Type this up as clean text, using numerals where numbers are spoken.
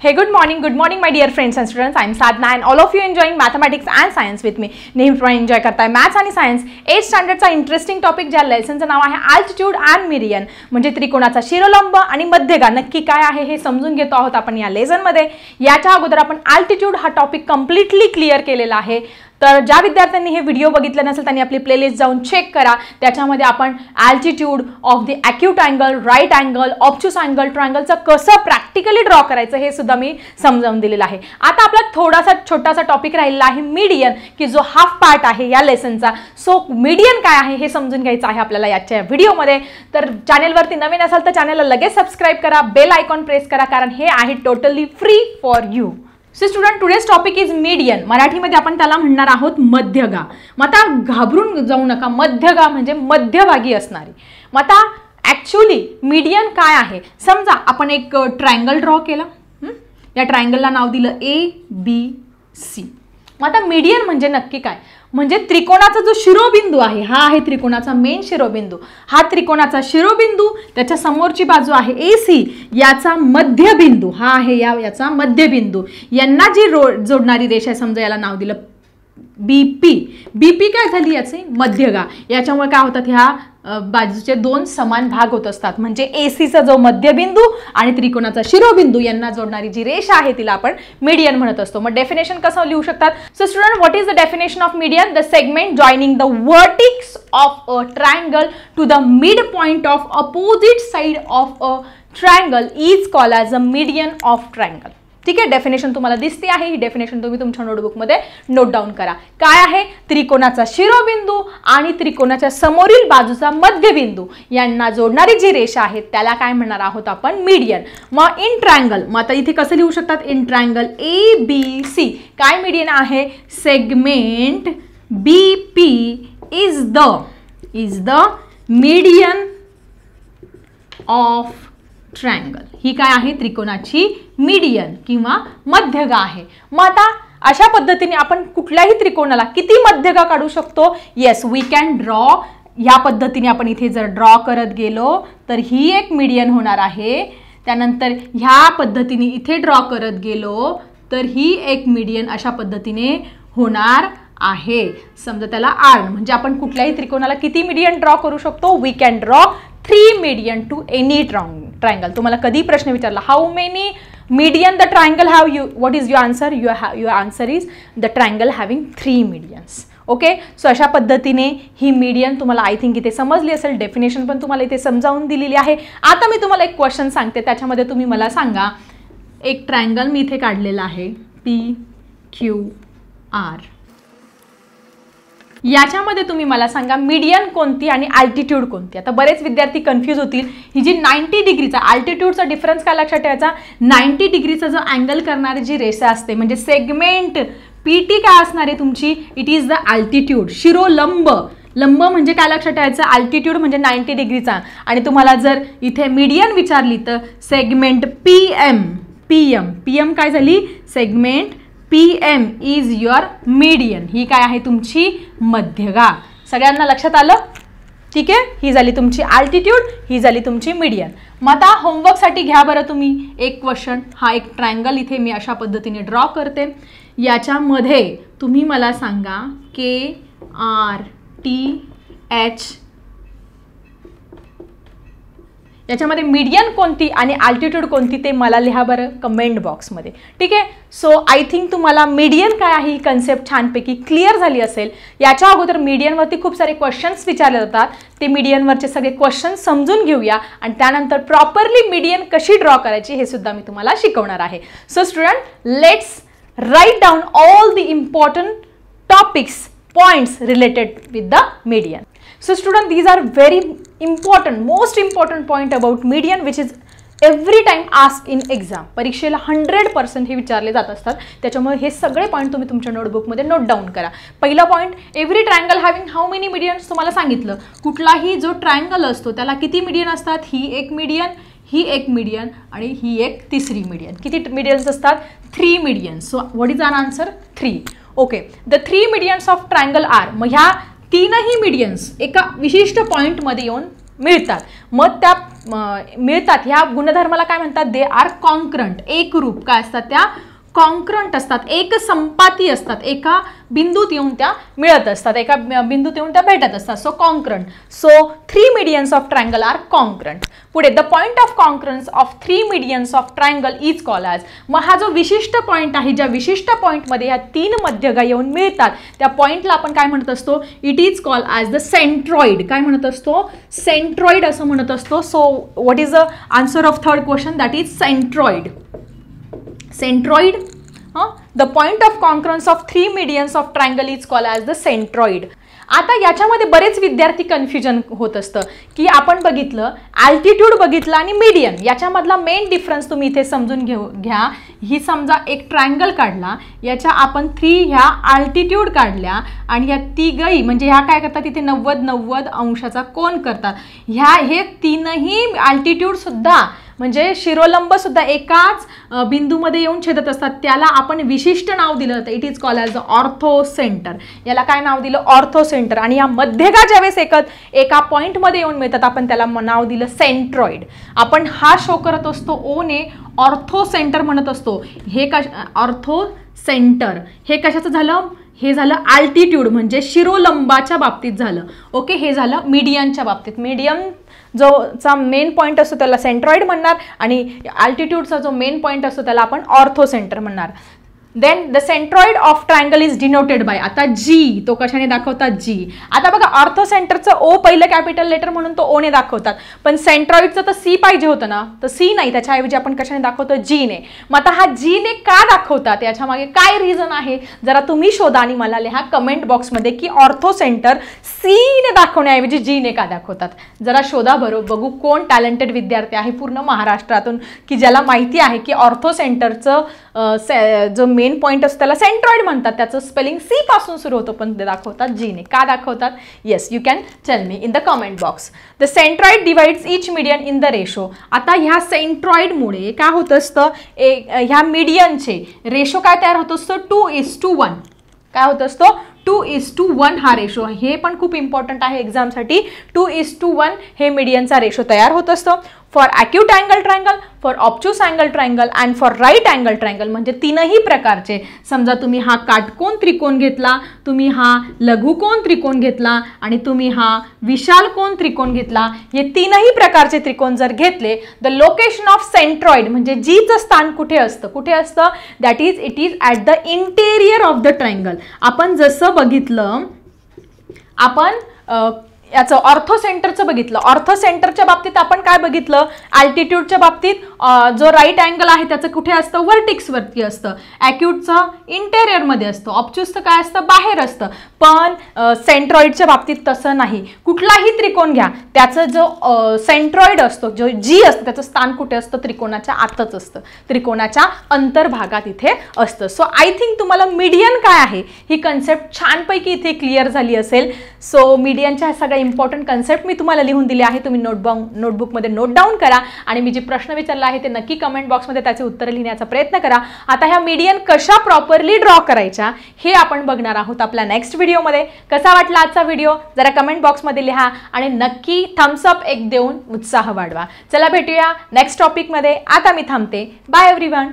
Hey, good morning my dear friends and students. I am Sadhna and all of you enjoying mathematics and science with me. नेहमीप्रमाणे enjoy करताय maths आणि science 8th स्टँडर्डचा interesting topic ज्या लेसनचं नाव आहे altitude and median, म्हणजे त्रिकोणाचा शिरोलंब आणि मध्यगा नक्की काय आहे हे समजून घेतो आहोत आपण या लेसनमध्ये. याच्या अगोदर आपण अल्टिट्यूड हा टॉपिक कम्प्लिटली क्लिअर केलेला आहे. तर ज्या विद्यार्थ्यांनी हे व्हिडिओ बघितलं नसेल त्यांनी आपली प्लेलिस्ट जाऊन चेक करा. त्याच्यामध्ये आपण altitude of the acute angle, right angle, obtuse angle, ट्रायंगलचं कसं प्रॅक्टिकली ड्रॉ करायचं हे सुद्धा मी समजावून दिलेलं आहे. आता आपला थोडासा छोटासा टॉपिक राहिलेला आहे मीडियन, की जो हाफ पार्ट आहे या लेसनचा. सो मीडियन काय आहे हे समजून घ्यायचं आहे आपल्याला याच्या व्हिडिओमध्ये. तर चॅनेलवरती नवीन असाल तर चॅनेलला लगेच सबस्क्राईब करा, बेल आयकॉन प्रेस करा, कारण हे आहे totally free for you. So student, today's topic is median. मराठीमध्ये आपण त्याला म्हणणार आहोत मध्यगा. मग आता घाबरून जाऊ नका, मध्यगा म्हणजे मध्यभागी असणारी. मग आता ॲक्च्युली मीडियन काय आहे, समजा आपण एक ट्रायंगल ड्रॉ केला. या ट्रायंगलला नाव दिलं ABC. मग आता मीडियन म्हणजे नक्की काय, म्हणजे त्रिकोणाचा जो शिरोबिंदू आहे, हा आहे त्रिकोणाचा मेन शिरोबिंदू. हा त्रिकोणाचा शिरोबिंदू, त्याच्या समोरची बाजू आहे AC, याचा मध्यबिंदू हा आहे याचा मध्यबिंदू. यांना जी जोडणारी रेषा आहे, समजा याला नाव दिलं BP काय झाली याची मध्यगा. याच्यामुळे काय होतात, ह्या बाजूचे दोन समान भाग होत असतात. म्हणजे ACचा जो मध्यबिंदू आणि त्रिकोणाचा शिरोबिंदू यांना जोडणारी जी रेषा आहे तिला आपण मीडियन म्हणत असतो. मग डेफिनेशन कसं लिहू शकतात. So student, what is the definition of median? The segment joining the vertex of a triangle to the midpoint of opposite side of a triangle is called as a median of triangle. ठीक आहे, definition तुम्हाला दिसते आहे. ही definition तुम्ही तुमच्या नोटबुकमध्ये note down करा. काय आहे, त्रिकोणाचा शिरोबिंदू आणि त्रिकोणाच्या समोरील बाजूचा मध्यबिंदू यांना जोडणारी जी रेषा आहे त्याला काय म्हणणार आहोत आपण, मीडियन. मग इन ट्रायंगल, मग आता इथे कसं लिहू शकतात, इन ट्रायंगल ABC काय मीडियन आहे, segment BP is the median of triangle. ही काय आहे, त्रिकोणाची मीडियन किंवा मध्यगा आहे. मग आता अशा पद्धतीने आपण कुठल्याही त्रिकोणाला किती मध्यगा काढू शकतो. Yes, we can draw. ह्या पद्धतीने आपण इथे जर ड्रॉ करत गेलो तर ही एक मीडियन होणार आहे. त्यानंतर ह्या पद्धतीने इथे ड्रॉ करत गेलो तर ही एक मीडियन अशा पद्धतीने होणार आहे. समजा त्याला आर्म, म्हणजे आपण कुठल्याही त्रिकोणाला किती मीडियन ड्रॉ करू शकतो. We can draw 3 median to any triangle. तुम्हाला कधी प्रश्न विचारला, how many median the triangle have you, what is your answer? Your answer is the triangle having 3 medians. Okay, so अशा पद्धतीने ही मीडियन तुम्हाला आय थिंक इथे समजली असेल. डेफिनेशन पण तुम्हाला इथे समजावून दिलेली आहे. आता मी तुम्हाला एक क्वेश्चन सांगते, त्याच्यामध्ये तुम्ही मला सांगा. एक ट्रायंगल मी इथे काढलेला आहे PQR. याच्यामध्ये तुम्ही मला सांगा मीडियन कोणती आणि अल्टिट्यूड कोणती. आता बरेच विद्यार्थी कन्फ्यूज होतील. ही जी 90 डिग्रीचा अल्टिट्यूडचा डिफरन्स काय लक्षात ठेवायचा, 90 डिग्रीचा जो अँगल करणारी जी रेषा असते म्हणजे सेगमेंट PT काय असणार आहे तुमची, इट इज द अल्टिट्यूड. शिरोलंब, लंब म्हणजे काय लक्षात ठेवायचं, अल्टिट्यूड म्हणजे 90 डिग्रीचा. आणि तुम्हाला जर इथे मीडियन विचारली तर सेगमेंट PM काय झाली, segment PM is your median. ही काय आहे तुमची मध्यगा. सगळ्यांना लक्षात आलं? ठीक आहे, ही झाली तुमची अल्टिट्यूड, ही झाली तुमची मीडियन. मग आता होमवर्कसाठी घ्या बरं तुम्ही एक क्वेश्चन. हा एक ट्रायंगल इथे मी अशा पद्धतीने ड्रॉ करते. याच्यामध्ये तुम्ही मला सांगा KRTH याच्यामध्ये मीडियन कोणती आणि अल्टिट्यूड कोणती ते मला लिहा बरं कमेंट बॉक्समध्ये. ठीक आहे, सो आय थिंक तुम्हाला मीडियन काय आहे ही कन्सेप्ट छानपैकी क्लिअर झाली असेल. याच्या अगोदर मीडियनवरती खूप सारे क्वेश्चन्स विचारले जातात. ते मीडियनवरचे सगळे क्वेश्चन्स समजून घेऊया आणि त्यानंतर प्रॉपरली मीडियन कशी ड्रॉ करायची हे सुद्धा मी तुम्हाला शिकवणार आहे. So student, let's write down all the important topics, points related with the median. So student, these are very important, most important point about median which is every time asked in exam. परीक्षेला 100% हे विचारले जात असतात. त्याच्यामुळे हे सगळे point तुम्ही तुमच्या नोटबुकमध्ये नोट डाऊन करा. पहिला point, every triangle having how many medians. तुम्हाला सांगितलं कुठलाही जो ट्रायंगल असतो त्याला किती मीडियन असतात. ही एक मीडियन, ही एक मीडियन आणि ही एक तिसरी मीडियन. किती मीडियन्स असतात, 3 medians. So what is our answer, 3. Okay, the 3 medians of triangle are. मग ह्या तीनही मीडियन्स एका विशिष्ट पॉईंटमध्ये येऊन मिळतात. मग त्या मिळतात ह्या गुणधर्माला काय म्हणतात, दे आर कॉन्क्रंट, एकरूप काय असतात त्या, कॉन्क्रंट असतात, एक संपाती असतात, एका बिंदूत येऊन त्या मिळत असतात, एका बिंदूत येऊन त्या भेटत असतात. So concurrent. So 3 medians of triangle are concurrent. पुढे the point of concurrence of 3 medians of triangle is called as. मग हा जो विशिष्ट पॉईंट आहे, ज्या विशिष्ट पॉईंटमध्ये ह्या 3 मध्यगा येऊन मिळतात त्या पॉईंटला आपण काय म्हणत असतो, it is called as the centroid. काय म्हणत असतो, सेंट्रॉइड असं म्हणत असतो. So what is the answer of third question, that is centroid. Centroid, the point of concurrence of 3 medians of triangle is called as the centroid. आता याच्यामध्ये बरेच विद्यार्थी कन्फ्युजन होत असतं की आपण बघितलं अल्टिट्यूड बघितलं आणि मीडियन, याच्यामधला मेन डिफरन्स तुम्ही इथे समजून घ्या. ही समजा एक ट्रायंगल काढला, याच्या आपण 3 ह्या अल्टिट्यूड काढल्या आणि या तिघही म्हणजे ह्या काय करतात, इथे 90 अंशाचा कोन करतात. हे 3ही अल्टिट्यूड सुद्धा म्हणजे शिरोलंब सुद्धा एकाच बिंदूमध्ये येऊन छेदत असतात. त्याला आपण विशिष्ट नाव दिलं होतं, it is called as the ortho centre. याला काय नाव दिलं, ऑर्थो सेंटर. आणि या मध्यगा ज्यावेळेस एका पॉईंटमध्ये येऊन मिळतात आपण त्याला नाव दिलं सेंट्रॉइड. आपण हा शो करत असतो ओने, ऑर्थो सेंटर म्हणत असतो. हे ऑर्थो सेंटर हे कशाचं झालं, हे झालं अल्टिट्यूड म्हणजे शिरोलंबाच्या बाबतीत झालं. ओके, हे झालं मीडियनच्या बाबतीत. मीडियन जोचा मेन पॉईंट असतो त्याला सेंट्रॉइड म्हणणार आणि अल्टिट्यूडचा जो मेन पॉईंट असतो त्याला आपण ऑर्थो सेंटर म्हणणार. Then the centroid of triangle is denoted by, आता जी, तो कशाने दाखवतात, जी. आता बघा ऑर्थो सेंटरचं ओ पहिलं कॅपिटल लेटर म्हणून तो ओने दाखवतात, पण सेंट्रॉइडचं तर सी पाहिजे होतं ना, तर सी नाही, त्याच्याऐवजी आपण कशाने दाखवतो, जीने. मग आता हा जीने का दाखवतात, याच्या मागे काय रिझन आहे जरा तुम्ही शोधा आणि मला लिहा कमेंट बॉक्समध्ये की ऑर्थो सेंटर सीने दाखवण्याऐवजी जीने का दाखवतात. जरा शोधा बरोबर, बघू कोण टॅलेंटेड विद्यार्थी आहे पूर्ण महाराष्ट्रातून की ज्याला माहिती आहे की ऑर्थो सेंटरचं जो मेन पॉईंट असतो त्याला सेंट्रॉइड म्हणतात, त्याचं स्पेलिंग सी पासून सुरू होतं, पण ते दाखवतात जीने. का दाखवतात, yes you can tell me in the comment box. The centroid divides each median in the ratio. आता ह्या सेंट्रॉइडमुळे काय होत असतं, ह्या मीडियनचे रेशो काय तयार होत असतो, 2:1. काय होत असतो, 2:1 हा रेशो. हे पण खूप इम्पॉर्टंट आहे एक्झामसाठी. 2:1 हे मीडियनचा रेशो तयार होत असतो. For acute angle triangle, for obtuse angle triangle and for right angle triangle, म्हणजे 3ही प्रकारचे. समजा तुम्ही हा काटकोन त्रिकोण घेतला, तुम्ही हा लघुकोन त्रिकोण घेतला आणि तुम्ही हा विशाल कोन त्रिकोण घेतला, हे 3ही प्रकारचे त्रिकोण जर घेतले, द लोकेशन ऑफ सेंट्रॉइड म्हणजे जीचं स्थान कुठे असतं, कुठे असतं, that is it is at the interior of the triangle. आपण जसं बघितलं, आपण याचं ऑर्थो सेंटरचं बघितलं. ऑर्थो सेंटरच्या बाबतीत आपण काय बघितलं, अल्टिट्यूडच्या बाबतीत जो राईट अँगल आहे त्याचं कुठे असतं, वर्टिक्सवरती असतं. ॲक्यूटचं इंटेरियरमध्ये असतं, ऑब्च्यूसचं काय असतं, बाहेर असतं. पण सेंट्रॉइडच्या बाबतीत तसं नाही. कुठलाही त्रिकोण घ्या, त्याचं जो सेंट्रॉइड असतो, जो जी असतं, त्याचं स्थान कुठे असतं, त्रिकोणाच्या आतच असतं, त्रिकोणाच्या अंतर्भागात इथे असतं. सो आय थिंक तुम्हाला मीडियन काय आहे ही कन्सेप्ट छानपैकी इथे क्लिअर झाली असेल. सो मीडियनच्या सगळ्या इम्पॉर्टंट कन्सेप्ट मी तुम्हाला लिहून दिले आहे. तुम्ही नोटबुकमध्ये नोट डाऊन करा आणि मी जे प्रश्न विचारला आहे ते नक्की कमेंट बॉक्समध्ये त्याचे उत्तर लिहिण्याचा प्रयत्न करा. आता ह्या मीडियन कशा प्रॉपरली ड्रॉ करायच्या हे आपण बघणार आहोत आपल्या नेक्स्ट व्हिडिओमध्ये. कसा वाटला आजचा व्हिडिओ जरा कमेंट बॉक्समध्ये लिहा आणि नक्की थम्स अप एक देऊन उत्साह वाढवा. चला भेटूया नेक्स्ट टॉपिकमध्ये. आता मी थांबते. Bye everyone.